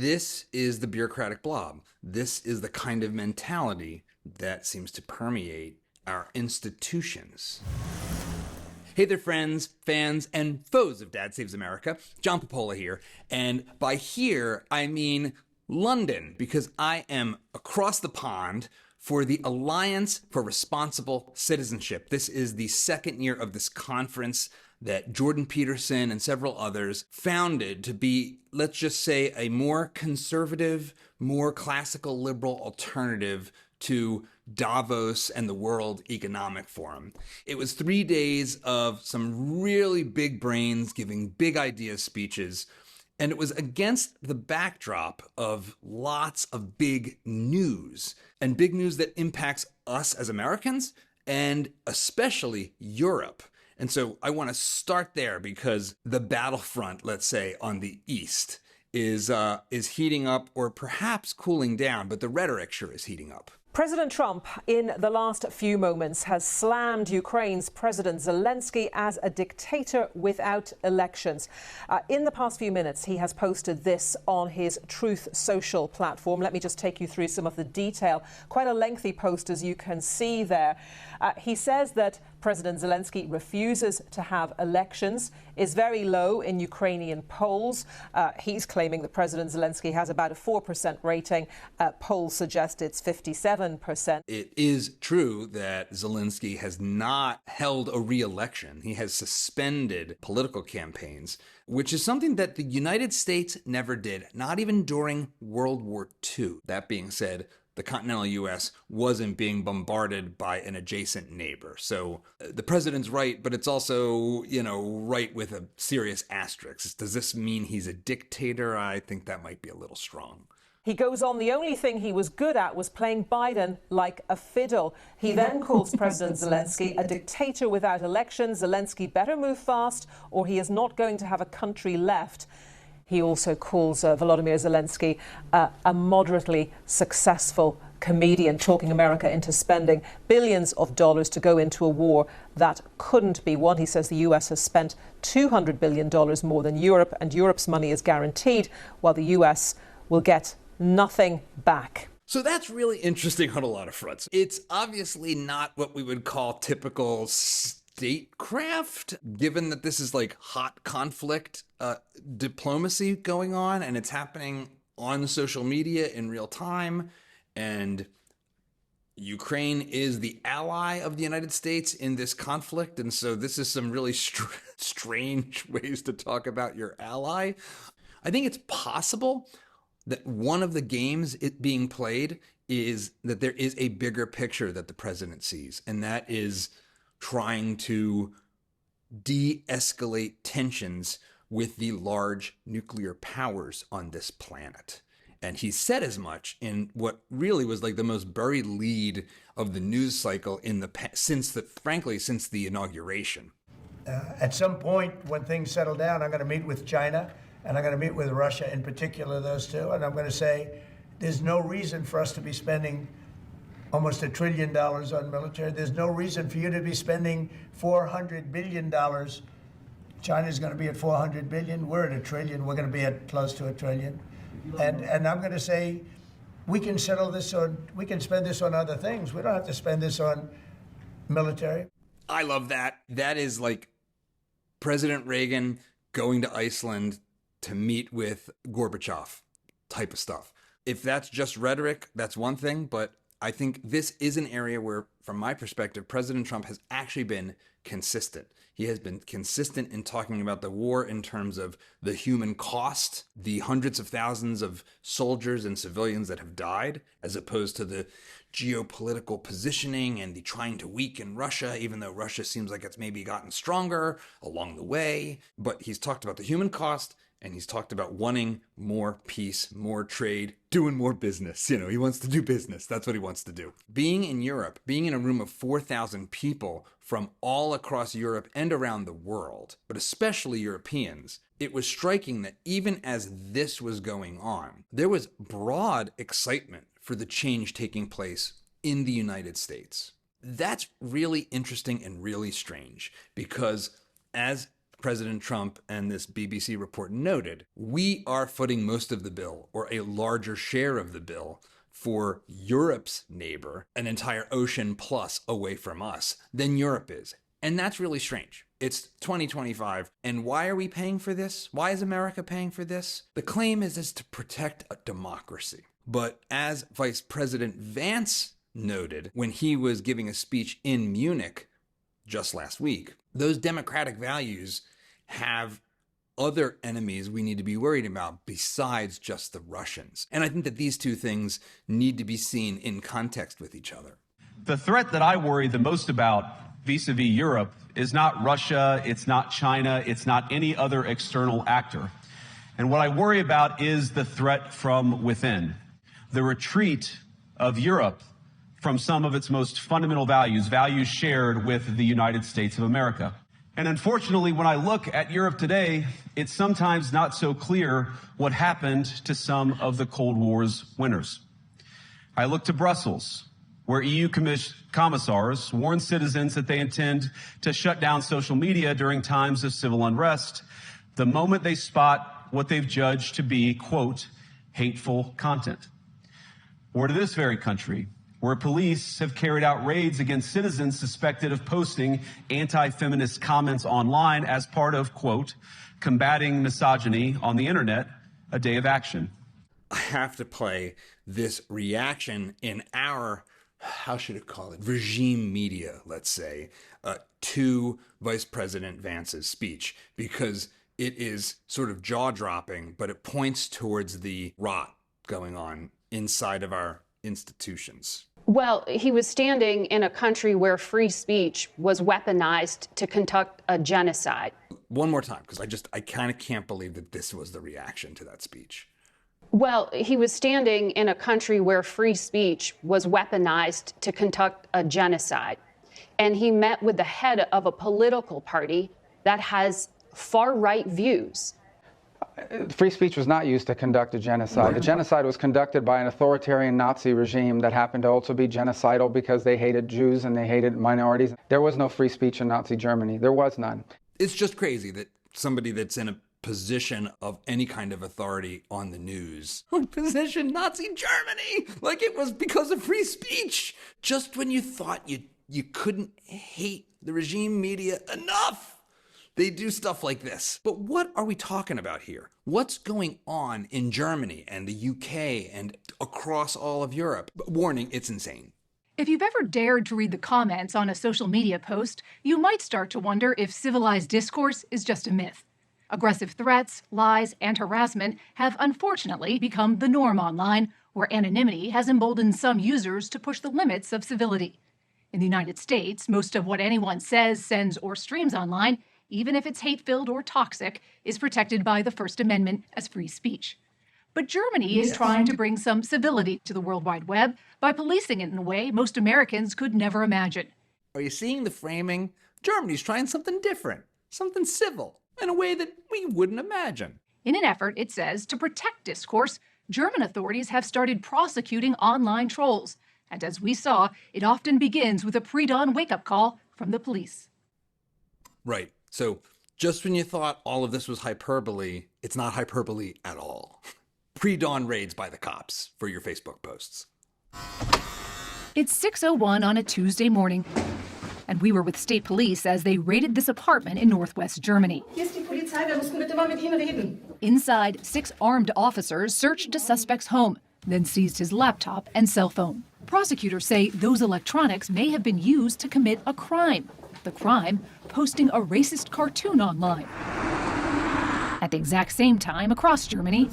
This is the bureaucratic blob. This is the kind of mentality that seems to permeate our institutions. Hey there, friends, fans, and foes of Dad Saves America. John Popola here. And by here, I mean London, because I am across the pond for the Alliance for Responsible Citizenship. This is the second year of this conference that Jordan Peterson and several others founded to be, let's just say, a more conservative, more classical liberal alternative to Davos and the World Economic Forum. It was 3 days of some really big brains giving big idea speeches, and it was against the backdrop of lots of big news, and big news that impacts us as Americans and especially Europe. And so I want to start there because the battlefront, let's say, on the East is heating up or perhaps cooling down, but the rhetoric sure is heating up. President Trump, in the last few moments, has slammed Ukraine's President Zelensky as a dictator without elections. In the past few minutes, he has posted this on his Truth Social platform. Let me just take you through some of the detail. Quite a lengthy post, as you can see there. He says that President Zelensky refuses to have elections, is very low in Ukrainian polls. He's claiming that President Zelensky has about a 4% rating. Polls suggest it's 57%. It is true that Zelensky has not held a re-election. He has suspended political campaigns, which is something that the United States never did, not even during World War II. That being said, the continental U.S. wasn't being bombarded by an adjacent neighbor. So the president's right, but it's also, right with a serious asterisk. Does this mean he's a dictator? I think that might be a little strong. He goes on, the only thing he was good at was playing Biden like a fiddle. He then calls President Zelensky a dictator without elections. Zelensky better move fast or he is not going to have a country left. He also calls Volodymyr Zelensky a moderately successful comedian, talking America into spending billions of dollars to go into a war that couldn't be won. He says the US has spent $200 billion more than Europe, and Europe's money is guaranteed, while the US will get nothing back. So that's really interesting on a lot of fronts. It's obviously not what we would call typical statecraft, given that this is like hot conflict diplomacy going on, and it's happening on social media in real time. And Ukraine is the ally of the United States in this conflict. And so this is some really strange ways to talk about your ally. I think it's possible that one of the games it being played is that there is a bigger picture that the president sees, and that is trying to de-escalate tensions with the large nuclear powers on this planet. And he said as much in what really was like the most buried lead of the news cycle since the inauguration. At some point when things settle down, I'm going to meet with China and I'm going to meet with Russia, in particular, those two. And I'm going to say, there's no reason for us to be spending almost $1 trillion on military. There's no reason for you to be spending $400 billion. China's going to be at $400 billion. We're at $1 trillion. We're going to be at close to $1 trillion. And I'm going to say, we can spend this on other things. We don't have to spend this on military. I love that. That is like President Reagan going to Iceland to meet with Gorbachev type of stuff. If that's just rhetoric, that's one thing, but I think this is an area where, from my perspective, President Trump has actually been consistent. He has been consistent in talking about the war in terms of the human cost, the hundreds of thousands of soldiers and civilians that have died, as opposed to the geopolitical positioning and the trying to weaken Russia, even though Russia seems like it's maybe gotten stronger along the way. But he's talked about the human cost, and he's talked about wanting more peace, more trade, doing more business. He wants to do business. That's what he wants to do. Being in Europe, being in a room of 4,000 people from all across Europe and around the world, but especially Europeans, it was striking that even as this was going on, there was broad excitement for the change taking place in the United States. That's really interesting and really strange, because as President Trump and this BBC report noted, we are footing most of the bill, or a larger share of the bill, for Europe's neighbor, an entire ocean plus away from us, than Europe is. And that's really strange. It's 2025, and why are we paying for this? Why is America paying for this? The claim is to protect a democracy. But as Vice President Vance noted when he was giving a speech in Munich just last week, those democratic values have other enemies we need to be worried about besides just the Russians. And I think that these two things need to be seen in context with each other. The threat that I worry the most about vis-a-vis Europe is not Russia, it's not China, it's not any other external actor. And what I worry about is the threat from within, the retreat of Europe from some of its most fundamental values, values shared with the United States of America. And unfortunately, when I look at Europe today, it's sometimes not so clear what happened to some of the Cold War's winners. I look to Brussels, where EU commissars warn citizens that they intend to shut down social media during times of civil unrest the moment they spot what they've judged to be, quote, hateful content. Or to this very country, where police have carried out raids against citizens suspected of posting anti-feminist comments online as part of, quote, combating misogyny on the internet, a day of action. I have to play this reaction in our, how should I call it, regime media, let's say, to Vice President Vance's speech, because it is sort of jaw-dropping, but it points towards the rot going on inside of our institutions. Well, he was standing in a country where free speech was weaponized to conduct a genocide. One more time, because I kind of can't believe that this was the reaction to that speech. Well, he was standing in a country where free speech was weaponized to conduct a genocide. And he met with the head of a political party that has far-right views. Free speech was not used to conduct a genocide. The genocide was conducted by an authoritarian Nazi regime that happened to also be genocidal because they hated Jews and they hated minorities. There was no free speech in Nazi Germany. There was none. It's just crazy that somebody that's in a position of any kind of authority on the news would position Nazi Germany like it was because of free speech. Just when you thought you couldn't hate the regime media enough, they do stuff like this. But what are we talking about here? What's going on in Germany and the UK and across all of Europe? Warning, it's insane. If you've ever dared to read the comments on a social media post, you might start to wonder if civilized discourse is just a myth. Aggressive threats, lies, and harassment have unfortunately become the norm online, where anonymity has emboldened some users to push the limits of civility. In the United States, most of what anyone says, sends, or streams online, even if it's hate-filled or toxic, is protected by the First Amendment as free speech. But Germany is trying to bring some civility to the World Wide Web by policing it in a way most Americans could never imagine. Are you seeing the framing? Germany's trying something different, something civil, in a way that we wouldn't imagine. In an effort, it says, to protect discourse, German authorities have started prosecuting online trolls. And as we saw, it often begins with a pre-dawn wake-up call from the police. Right. So just when you thought all of this was hyperbole, it's not hyperbole at all. Pre-dawn raids by the cops for your Facebook posts. It's 6:01 on a Tuesday morning, and we were with state police as they raided this apartment in northwest Germany. Inside, 6 armed officers searched a suspect's home, then seized his laptop and cell phone. Prosecutors say those electronics may have been used to commit a crime. The crime, posting a racist cartoon online. At the exact same time, across Germany,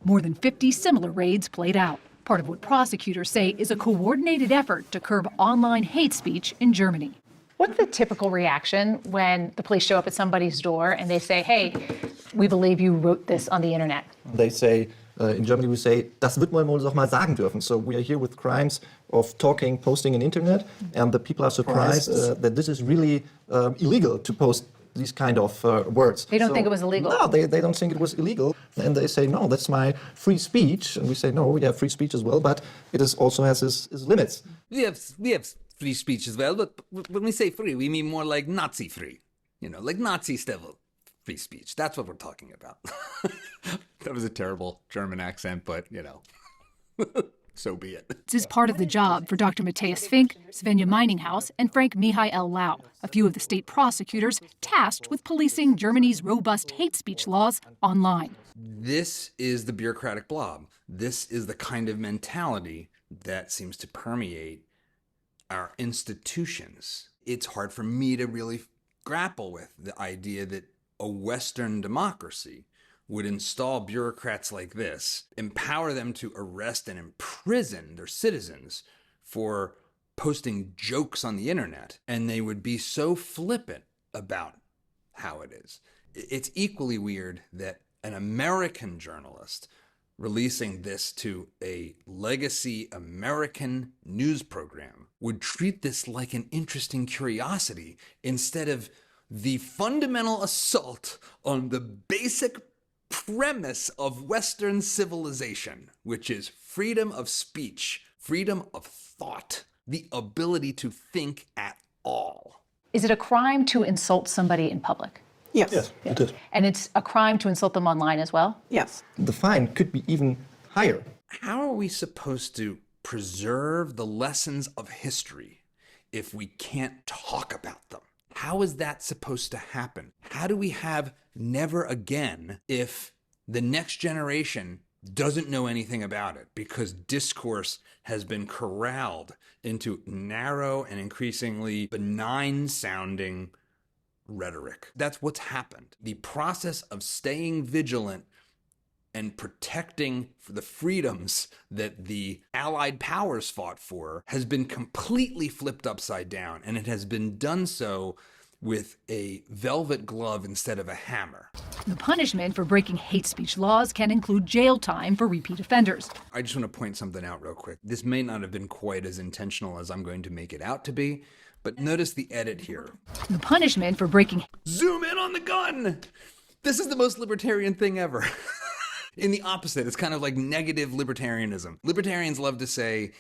more than 50 similar raids played out. Part of what prosecutors say is a coordinated effort to curb online hate speech in Germany. What's the typical reaction when the police show up at somebody's door and they say, hey, we believe you wrote this on the internet? They say, in Germany we say, das wird man wohl doch mal sagen dürfen. So we are here with crimes of talking, posting on internet, and the people are surprised that this is really illegal to post these kind of words. They don't think it was illegal? No, they don't think it was illegal. And they say, no, that's my free speech. And we say, no, we have free speech as well, but it is also has its limits. We have free speech as well, but when we say free, we mean more like Nazi free. Like Nazi-style free speech. That's what we're talking about. That was a terrible German accent, but, so be it. This is part of the job for Dr. Matthias Fink, Svenja Meininghaus, and Frank Michael Lau, a few of the state prosecutors tasked with policing Germany's robust hate speech laws online. This is the bureaucratic blob. This is the kind of mentality that seems to permeate our institutions. It's hard for me to really grapple with the idea that a Western democracy would install bureaucrats like this, empower them to arrest and imprison their citizens for posting jokes on the internet, and they would be so flippant about how it is. It's equally weird that an American journalist releasing this to a legacy American news program would treat this like an interesting curiosity instead of the fundamental assault on the basic premise of Western civilization, which is freedom of speech, freedom of thought, the ability to think at all. Is it a crime to insult somebody in public? Yes, it is. And it's a crime to insult them online as well? Yes. The fine could be even higher. How are we supposed to preserve the lessons of history if we can't talk about them? How is that supposed to happen? How do we have never again if the next generation doesn't know anything about it because discourse has been corralled into narrow and increasingly benign sounding rhetoric? That's what's happened. The process of staying vigilant and protecting the freedoms that the Allied powers fought for has been completely flipped upside down, and it has been done so with a velvet glove instead of a hammer. The punishment for breaking hate speech laws can include jail time for repeat offenders. I just want to point something out real quick. This may not have been quite as intentional as I'm going to make it out to be, but notice the edit here. The punishment for breaking... Zoom in on the gun! This is the most libertarian thing ever. In the opposite, it's kind of like negative libertarianism. Libertarians love to say,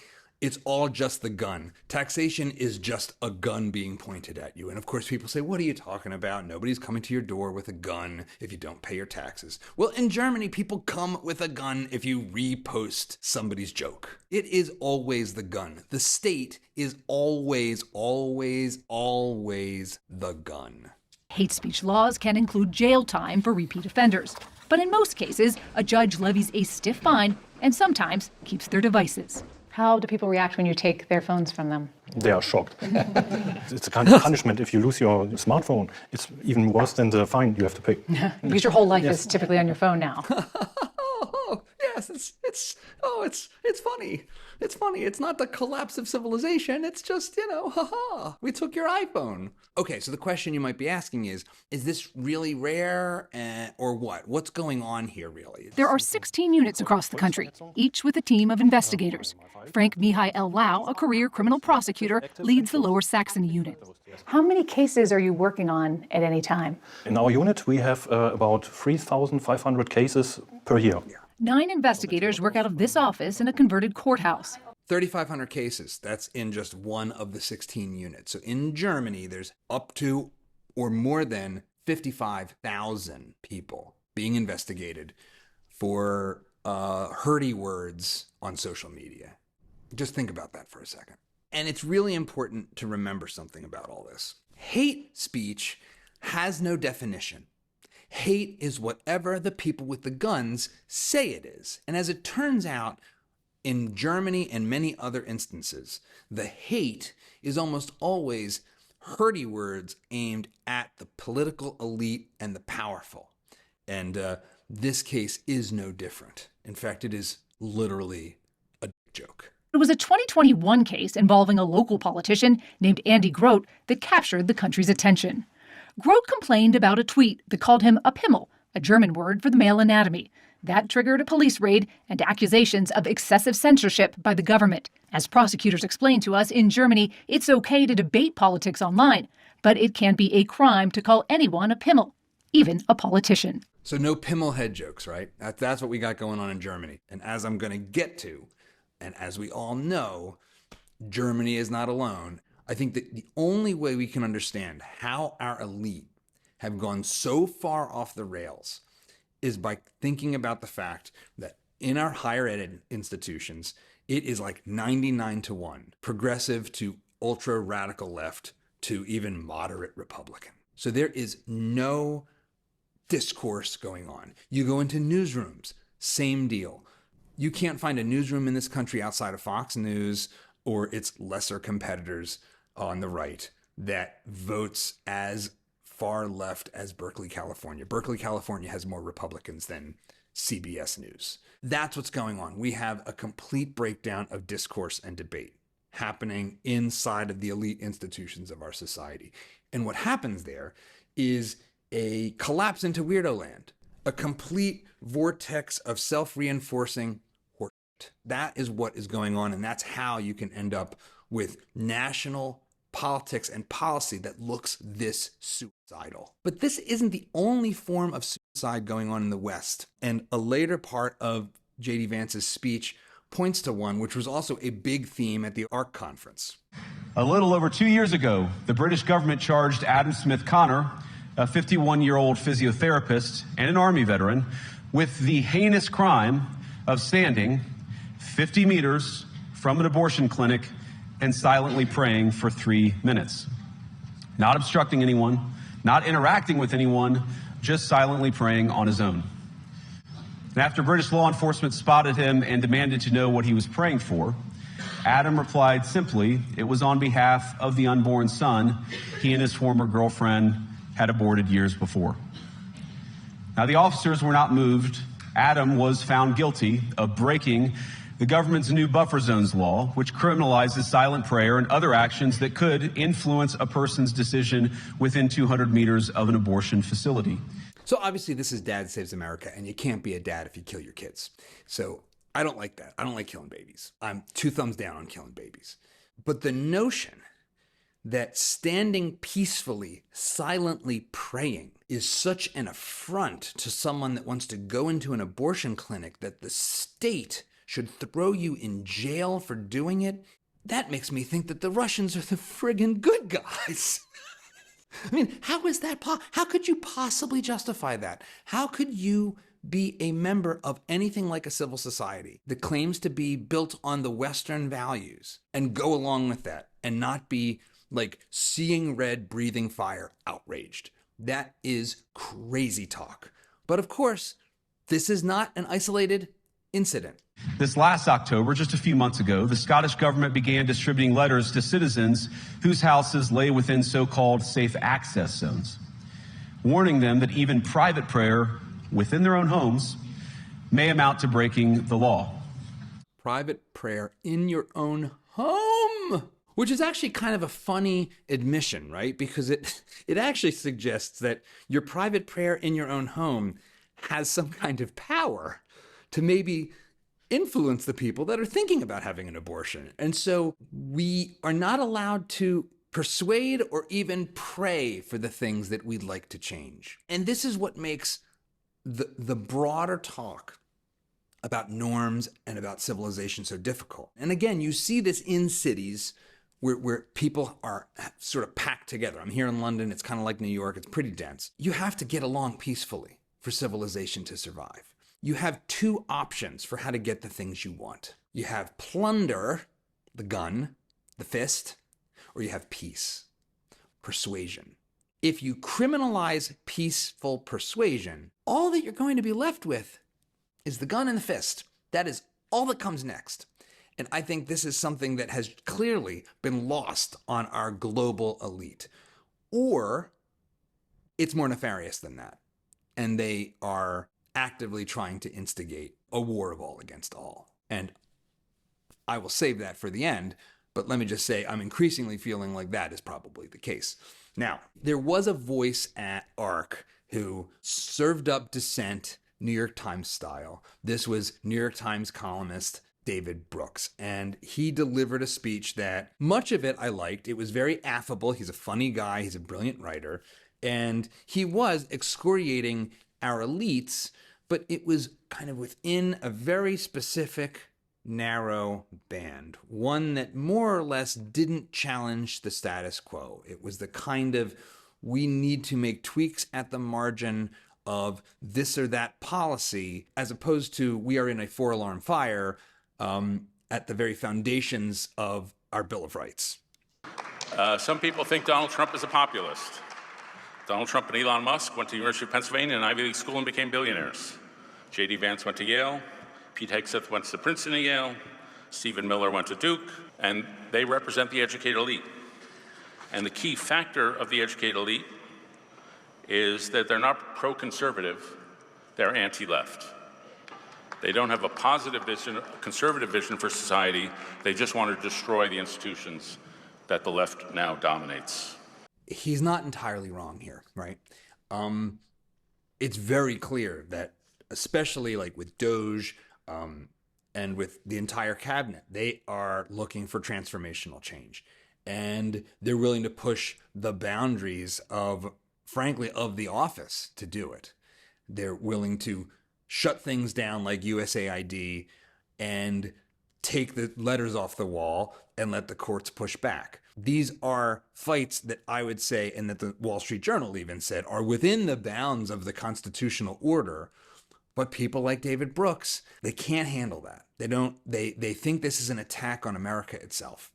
it's all just the gun. Taxation is just a gun being pointed at you. And of course people say, what are you talking about? Nobody's coming to your door with a gun if you don't pay your taxes. Well, in Germany, people come with a gun if you repost somebody's joke. It is always the gun. The state is always, always, always the gun. Hate speech laws can include jail time for repeat offenders. But in most cases, a judge levies a stiff fine and sometimes keeps their devices. How do people react when you take their phones from them? They are shocked. It's a kind of punishment if you lose your smartphone. It's even worse than the fine you have to pay. Because your whole life is typically on your phone now. Oh, yes, it's funny. It's funny. It's not the collapse of civilization. It's just, we took your iPhone. Okay, so the question you might be asking is this really rare or what? What's going on here, really? There are 16 units across the country, each with a team of investigators. Frank Michael Lau, a career criminal prosecutor, leads the Lower Saxony unit. How many cases are you working on at any time? In our unit, we have about 3,500 cases per year. 9 investigators work out of this office in a converted courthouse. 3,500 cases. That's in just one of the 16 units. So in Germany, there's up to or more than 55,000 people being investigated for hurty words on social media. Just think about that for a second. And it's really important to remember something about all this. Hate speech has no definition. Hate is whatever the people with the guns say it is. And as it turns out, in Germany and many other instances, the hate is almost always hurty words aimed at the political elite and the powerful. And this case is no different. In fact, it is literally a joke. It was a 2021 case involving a local politician named Andy Grote that captured the country's attention. Grote complained about a tweet that called him a Pimmel, a German word for the male anatomy. That triggered a police raid and accusations of excessive censorship by the government. As prosecutors explained to us, in Germany, it's okay to debate politics online, but it can be a crime to call anyone a Pimmel, even a politician. So no Pimmel head jokes, right? That's what we got going on in Germany. And as I'm going to get to, and as we all know, Germany is not alone. I think that the only way we can understand how our elite have gone so far off the rails is by thinking about the fact that in our higher ed institutions, it is like 99-1, progressive to ultra radical left to even moderate Republican. So there is no discourse going on. You go into newsrooms, same deal. You can't find a newsroom in this country outside of Fox News or its lesser competitors on the right that votes as far left as Berkeley, California. Berkeley, California has more Republicans than CBS News. That's what's going on. We have a complete breakdown of discourse and debate happening inside of the elite institutions of our society. And what happens there is a collapse into weirdo land, a complete vortex of self-reinforcing horseshit. That is what is going on, and that's how you can end up with national politics and policy that looks this suicidal. But this isn't the only form of suicide going on in the West. And a later part of J.D. Vance's speech points to one which was also a big theme at the ARC conference. A little over 2 years ago, the British government charged Adam Smith Connor, a 51-year-old physiotherapist and an Army veteran, with the heinous crime of standing 50 meters from an abortion clinic and silently praying for 3 minutes. Not obstructing anyone, not interacting with anyone, just silently praying on his own. And after British law enforcement spotted him and demanded to know what he was praying for, Adam replied simply, it was on behalf of the unborn son he and his former girlfriend had aborted years before. Now, the officers were not moved. Adam was found guilty of breaking the government's new buffer zones law, which criminalizes silent prayer and other actions that could influence a person's decision within 200 meters of an abortion facility. So obviously this is Dad Saves America, and you can't be a dad if you kill your kids. So I don't like that. I don't like killing babies. I'm 2 thumbs down on killing babies. But the notion that standing peacefully, silently praying is such an affront to someone that wants to go into an abortion clinic that the state should throw you in jail for doing it, that makes me think that the Russians are the friggin' good guys. I mean, how is that how could you possibly justify that? How could you be a member of anything like a civil society that claims to be built on the Western values and go along with that and not be like seeing red, breathing fire, outraged? That is crazy talk. But of course, this is not an isolated incident. This last October, just a few months ago, the Scottish government began distributing letters to citizens whose houses lay within so-called safe access zones, warning them that even private prayer within their own homes may amount to breaking the law. Private prayer in your own home, which is actually kind of a funny admission, right? Because it actually suggests that your private prayer in your own home has some kind of power to maybe influence the people that are thinking about having an abortion. And so we are not allowed to persuade or even pray for the things that we'd like to change. And this is what makes the broader talk about norms and about civilization so difficult. And again, you see this in cities where people are sort of packed together. I'm here in London. It's kind of like New York. It's pretty dense. You have to get along peacefully for civilization to survive. You have 2 options for how to get the things you want. You have plunder, the gun, the fist, or you have peace, persuasion. If you criminalize peaceful persuasion, all that you're going to be left with is the gun and the fist. That is all that comes next. And I think this is something that has clearly been lost on our global elite. Or it's more nefarious than that. And they are actively trying to instigate a war of all against all. And I will save that for the end, but let me just say I'm increasingly feeling like that is probably the case. Now, there was a voice at ARC who served up dissent New York Times style. This was New York Times columnist David Brooks, and he delivered a speech that much of it I liked. It was very affable. He's a funny guy. He's a brilliant writer. And he was excoriating our elites, but it was kind of within a very specific, narrow band, one that more or less didn't challenge the status quo. It was the kind of We need to make tweaks at the margin of this or that policy, as opposed to we are in a four-alarm fire at the very foundations of our Bill of Rights. Some people think Donald Trump is a populist. Donald Trump and Elon Musk went to the University of Pennsylvania and Ivy League school and became billionaires. J.D. Vance went to Yale. Pete Hegseth went to Princeton and Yale. Stephen Miller went to Duke. And they represent the educated elite. And the key factor of the educated elite is that they're not pro-conservative, they're anti-left. They don't have a positive vision, a conservative vision for society. They just want to destroy the institutions that the left now dominates. He's not entirely wrong here, right? It's very clear that, especially like with Doge and with the entire cabinet, they are looking for transformational change. And they're willing to push the boundaries of, frankly, of the office to do it. They're willing to shut things down like USAID and take the letters off the wall and let the courts push back. These are fights that I would say, and that the Wall Street Journal even said, are within the bounds of the constitutional order. But people like David Brooks, they can't handle that. They think this is an attack on America itself.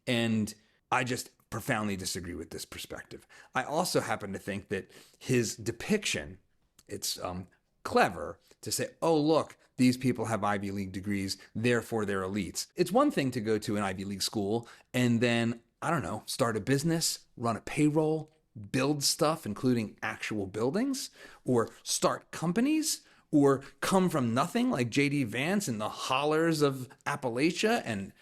And I just profoundly disagree with this perspective. I also happen to think that his depiction, it's clever to say, oh, look, these people have Ivy League degrees, therefore they're elites. It's one thing to go to an Ivy League school and then, I don't know, start a business, run a payroll, build stuff, including actual buildings, or start companies, or come from nothing like J.D. Vance in the hollers of Appalachia and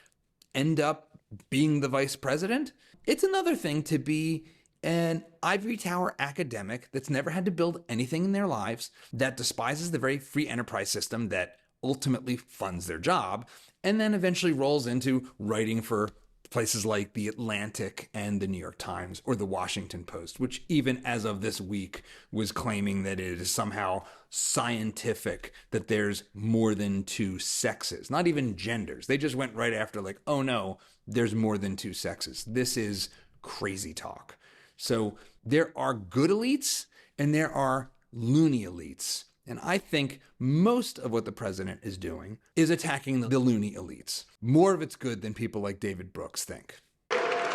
end up being the vice president. It's another thing to be an ivory tower academic that's never had to build anything in their lives, that despises the very free enterprise system that ultimately funds their job, and then eventually rolls into writing for places like The Atlantic and the New York Times or the Washington Post, which even as of this week was claiming that it is somehow scientific that there's more than two sexes, not even genders. They just went right after like, oh no, there's more than two sexes. This is crazy talk. So there are good elites and there are loony elites. And I think most of what the president is doing is attacking the loony elites. More of it's good than people like David Brooks think.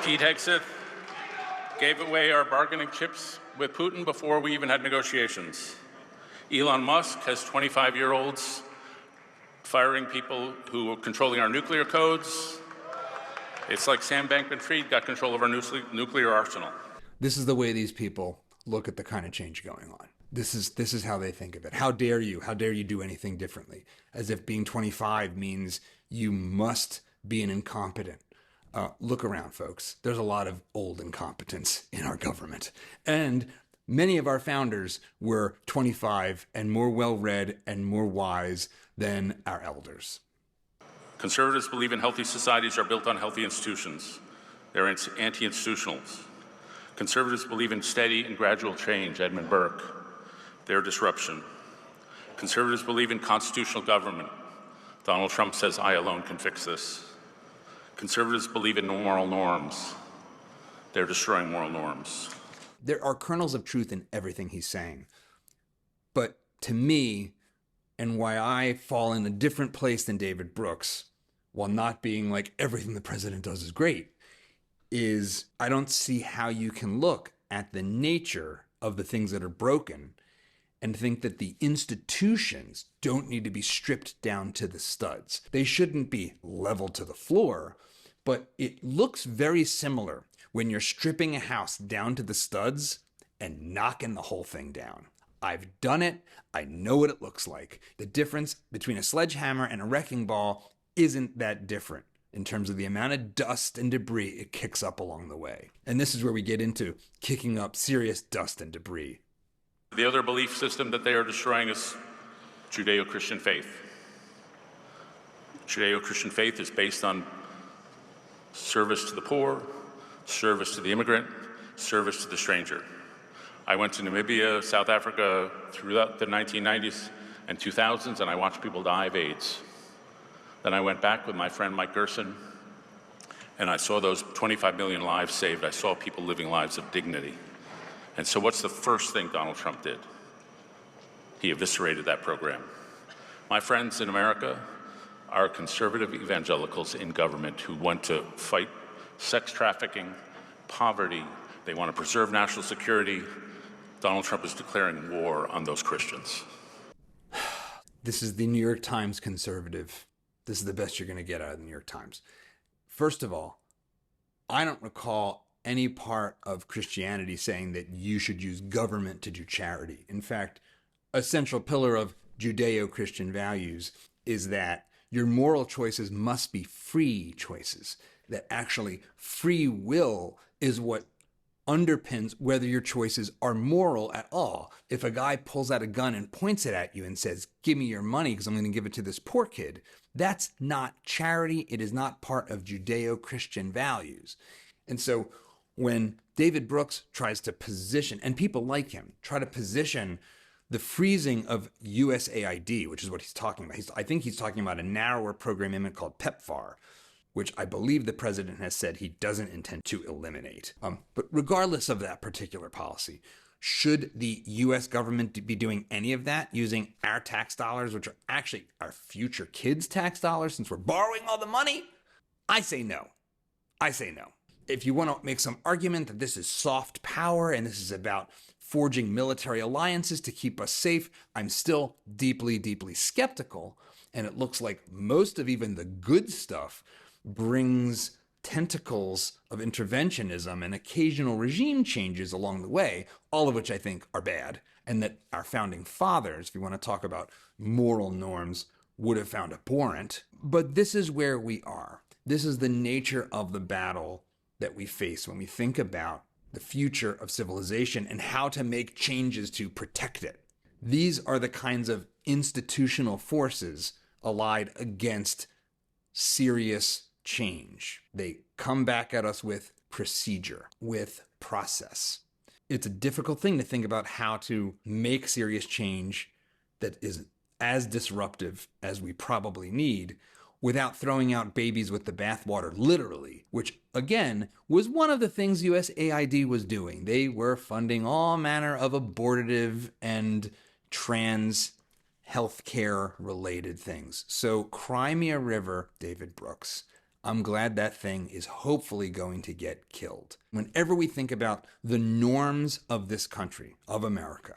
Pete Hegseth gave away our bargaining chips with Putin before we even had negotiations. Elon Musk has 25-year-olds firing people who are controlling our nuclear codes. It's like Sam Bankman-Fried got control of our nuclear arsenal. This is the way these people look at the kind of change going on. This is how they think of it. How dare you? How dare you do anything differently? As if being 25 means you must be an incompetent. Look around, folks. There's a lot of old incompetence in our government. And many of our founders were 25 and more well-read and more wise than our elders. Conservatives believe in healthy societies are built on healthy institutions. They're anti-institutionals. Conservatives believe in steady and gradual change, Edmund Burke. They're disruption. Conservatives believe in constitutional government. Donald Trump says, I alone can fix this. Conservatives believe in moral norms. They're destroying moral norms. There are kernels of truth in everything he's saying. But to me, and why I fall in a different place than David Brooks, while not being like everything the president does is great, is I don't see how you can look at the nature of the things that are broken and think that the institutions don't need to be stripped down to the studs. They shouldn't be leveled to the floor, but it looks very similar when you're stripping a house down to the studs and knocking the whole thing down. I've done it. I know what it looks like. The difference between a sledgehammer and a wrecking ball isn't that different in terms of the amount of dust and debris it kicks up along the way. And this is where we get into kicking up serious dust and debris. The other belief system that they are destroying is Judeo-Christian faith. Judeo-Christian faith is based on service to the poor, service to the immigrant, service to the stranger. I went to Namibia, South Africa throughout the 1990s and 2000s, and I watched people die of AIDS. Then I went back with my friend Mike Gerson, and I saw those 25 million lives saved. I saw people living lives of dignity. And so what's the first thing Donald Trump did? He eviscerated that program. My friends in America are conservative evangelicals in government who want to fight sex trafficking, poverty. They want to preserve national security. Donald Trump is declaring war on those Christians. This is the New York Times conservative. This is the best you're going to get out of the New York Times. First of all, I don't recall any part of Christianity saying that you should use government to do charity. In fact, a central pillar of Judeo-Christian values is that your moral choices must be free choices, that actually free will is what underpins whether your choices are moral at all. If a guy pulls out a gun and points it at you and says, give me your money because I'm going to give it to this poor kid, that's not charity. It is not part of Judeo-Christian values. And so when David Brooks tries to position, and people like him, try to position the freezing of USAID, which is what he's talking about. I think he's talking about a narrower program amendment called PEPFAR, which I believe the president has said he doesn't intend to eliminate. But regardless of that particular policy, should the U.S. government be doing any of that using our tax dollars, which are actually our future kids' tax dollars, since we're borrowing all the money? I say no. I say no. If you want to make some argument that this is soft power and this is about forging military alliances to keep us safe, I'm still deeply, deeply skeptical. And it looks like most of even the good stuff brings tentacles of interventionism and occasional regime changes along the way, all of which I think are bad, and that our founding fathers, if you want to talk about moral norms, would have found abhorrent. But this is where we are. This is the nature of the battle that we face when we think about the future of civilization and how to make changes to protect it. These are the kinds of institutional forces allied against serious change. They come back at us with procedure, with process. It's a difficult thing to think about how to make serious change that is as disruptive as we probably need without throwing out babies with the bathwater, literally, which, again, was one of the things USAID was doing. They were funding all manner of abortive and trans healthcare related things. So cry me a river, David Brooks. I'm glad that thing is hopefully going to get killed. Whenever we think about the norms of this country, of America,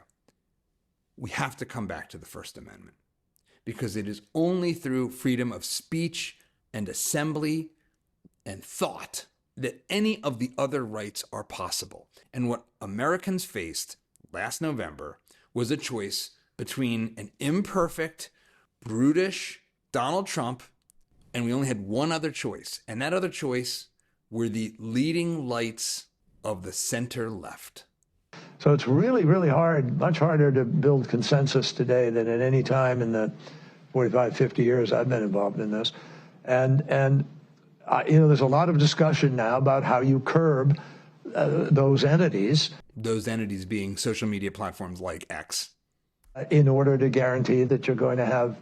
we have to come back to the First Amendment, because it is only through freedom of speech and assembly and thought that any of the other rights are possible. And what Americans faced last November was a choice between an imperfect, brutish Donald Trump, and we only had one other choice. And that other choice were the leading lights of the center left. So it's really, really hard, much harder to build consensus today than at any time in the 45, 50 years I've been involved in this. And there's a lot of discussion now about how you curb those entities. Those entities being social media platforms like X. In order to guarantee that you're going to have,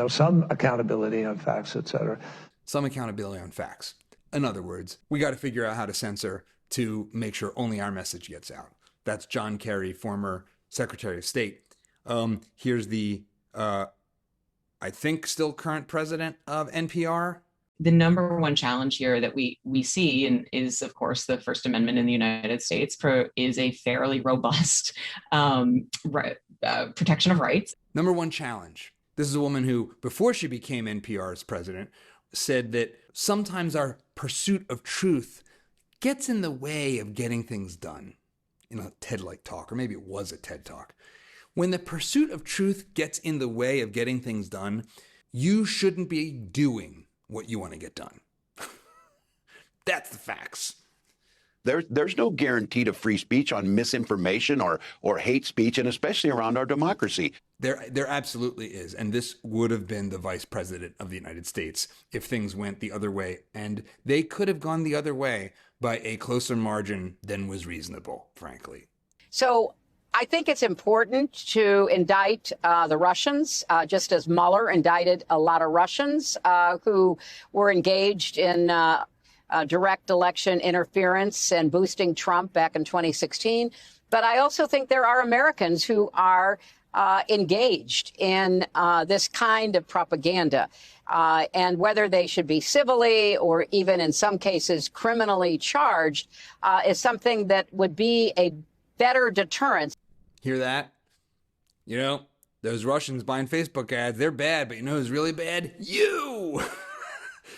some accountability on facts, et cetera. Some accountability on facts. In other words, we got to figure out how to censor to make sure only our message gets out. That's John Kerry, former Secretary of State. Here's the, I think, still current president of NPR. The number one challenge here that we see is, of course, the First Amendment in the United States is a fairly robust protection of rights. Number one challenge. This is a woman who, before she became NPR's president, said that sometimes our pursuit of truth gets in the way of getting things done. In a TED-like talk, or maybe it was a TED talk. When the pursuit of truth gets in the way of getting things done, you shouldn't be doing what you want to get done. That's the facts. There's no guarantee to free speech on misinformation or hate speech, and especially around our democracy. There absolutely is. And this would have been the Vice President of the United States if things went the other way. And they could have gone the other way by a closer margin than was reasonable, frankly. So I think it's important to indict the Russians, just as Mueller indicted a lot of Russians who were engaged in direct election interference and boosting Trump back in 2016. But I also think there are Americans who are engaged in this kind of propaganda. And whether they should be civilly or even in some cases criminally charged is something that would be a better deterrent. Hear that? You know, those Russians buying Facebook ads, they're bad, but you know who's really bad? You!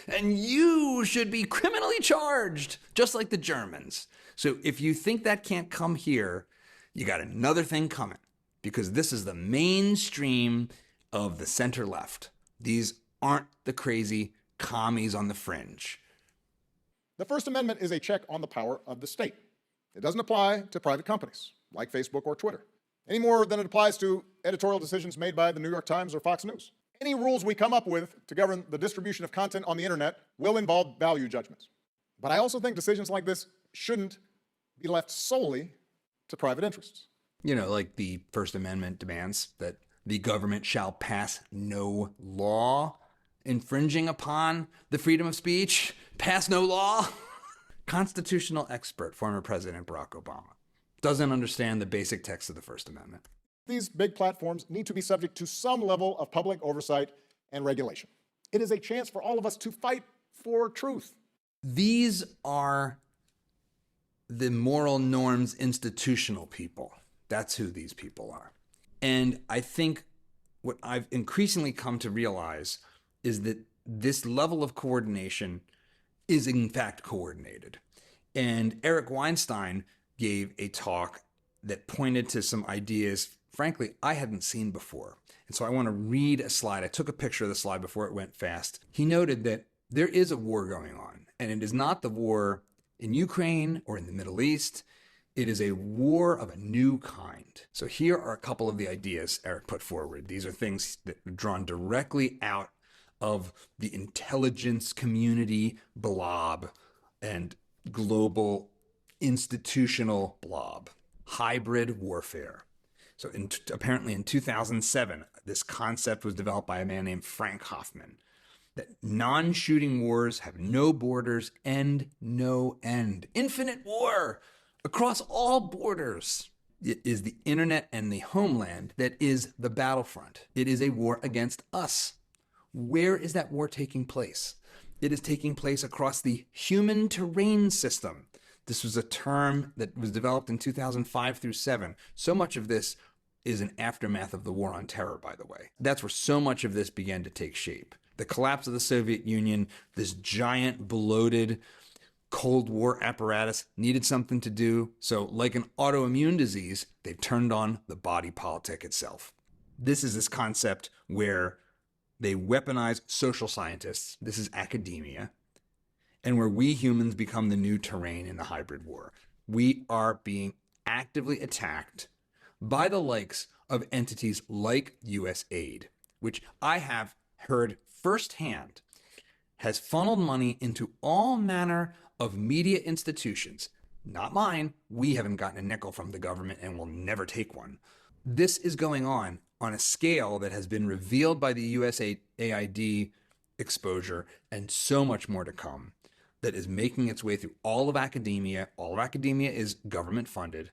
And you should be criminally charged, just like the Germans. So if you think that can't come here, you got another thing coming, because this is the mainstream of the center left. These aren't the crazy commies on the fringe. The First Amendment is a check on the power of the state. It doesn't apply to private companies like Facebook or Twitter, any more than it applies to editorial decisions made by the New York Times or Fox News. Any rules we come up with to govern the distribution of content on the internet will involve value judgments. But I also think decisions like this shouldn't be left solely to private interests. You know, like the First Amendment demands that the government shall pass no law infringing upon the freedom of speech. Pass no law. Constitutional expert, former President Barack Obama, doesn't understand the basic text of the First Amendment. These big platforms need to be subject to some level of public oversight and regulation. It is a chance for all of us to fight for truth. These are the moral norms institutional people. That's who these people are. And I think what I've increasingly come to realize is that this level of coordination is in fact coordinated. And Eric Weinstein gave a talk that pointed to some ideas, frankly, I hadn't seen before. And so I want to read a slide. I took a picture of the slide before it went fast. He noted that there is a war going on, and it is not the war in Ukraine or in the Middle East. It is a war of a new kind. So here are a couple of the ideas Eric put forward. These are things that are drawn directly out of the intelligence community blob and global institutional blob. Hybrid warfare. So apparently in 2007, this concept was developed by a man named Frank Hoffman, that non-shooting wars have no borders and no end. Infinite war across all borders. It is the internet and the homeland that is the battlefront. It is a war against us. Where is that war taking place? It is taking place across the human terrain system. This was a term that was developed in 2005 through 7. So much of this is an aftermath of the war on terror, by the way. That's where so much of this began to take shape. The collapse of the Soviet Union, this giant bloated Cold War apparatus needed something to do. So like an autoimmune disease, they've turned on the body politic itself. This is this concept where they weaponize social scientists. This is academia. And where we humans become the new terrain in the hybrid war. We are being actively attacked by the likes of entities like USAID, which I have heard firsthand has funneled money into all manner of media institutions. Not mine. We haven't gotten a nickel from the government and will never take one. This is going on a scale that has been revealed by the USAID exposure, and so much more to come, that is making its way through all of academia. All of academia is government funded,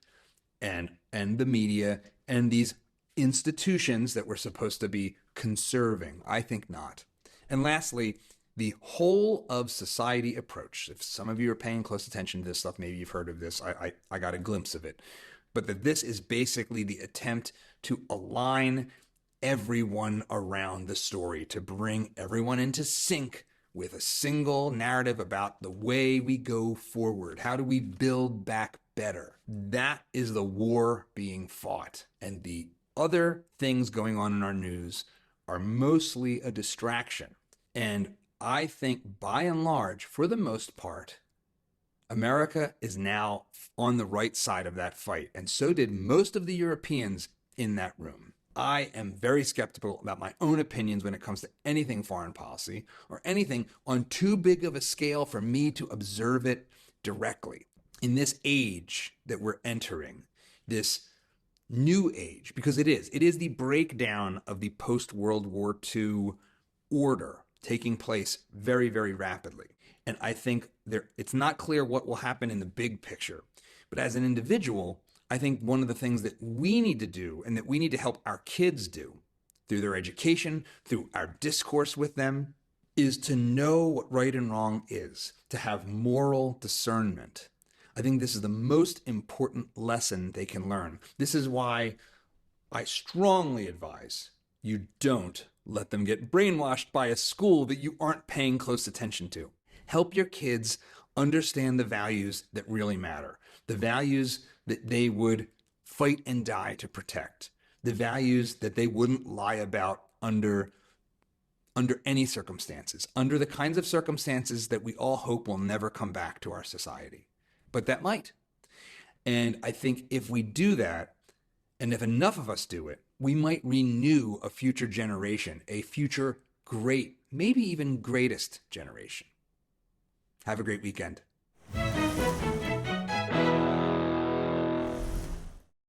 and the media and these institutions that we're supposed to be conserving. I think not. And lastly, the whole of society approach. If some of you are paying close attention to this stuff, maybe you've heard of this. I got a glimpse of it. But that this is basically the attempt to align everyone around the story, to bring everyone into sync with a single narrative about the way we go forward. How do we build back better? That is the war being fought. And the other things going on in our news are mostly a distraction. And I think by and large, for the most part, America is now on the right side of that fight. And so did most of the Europeans in that room. I am very skeptical about my own opinions when it comes to anything foreign policy or anything on too big of a scale for me to observe it directly. In this age that we're entering, this new age, because it is the breakdown of the post-World War II order taking place very, very rapidly. And I think it's not clear what will happen in the big picture. But as an individual, I think one of the things that we need to do and that we need to help our kids do through their education, through our discourse with them, is to know what right and wrong is, to have moral discernment. I think this is the most important lesson they can learn. This is why I strongly advise you don't let them get brainwashed by a school that you aren't paying close attention to. Help your kids understand the values that really matter, the values that they would fight and die to protect, the values that they wouldn't lie about under any circumstances, under the kinds of circumstances that we all hope will never come back to our society. But that might. And I think if we do that, and if enough of us do it, we might renew a future generation, a future great, maybe even greatest generation. Have a great weekend.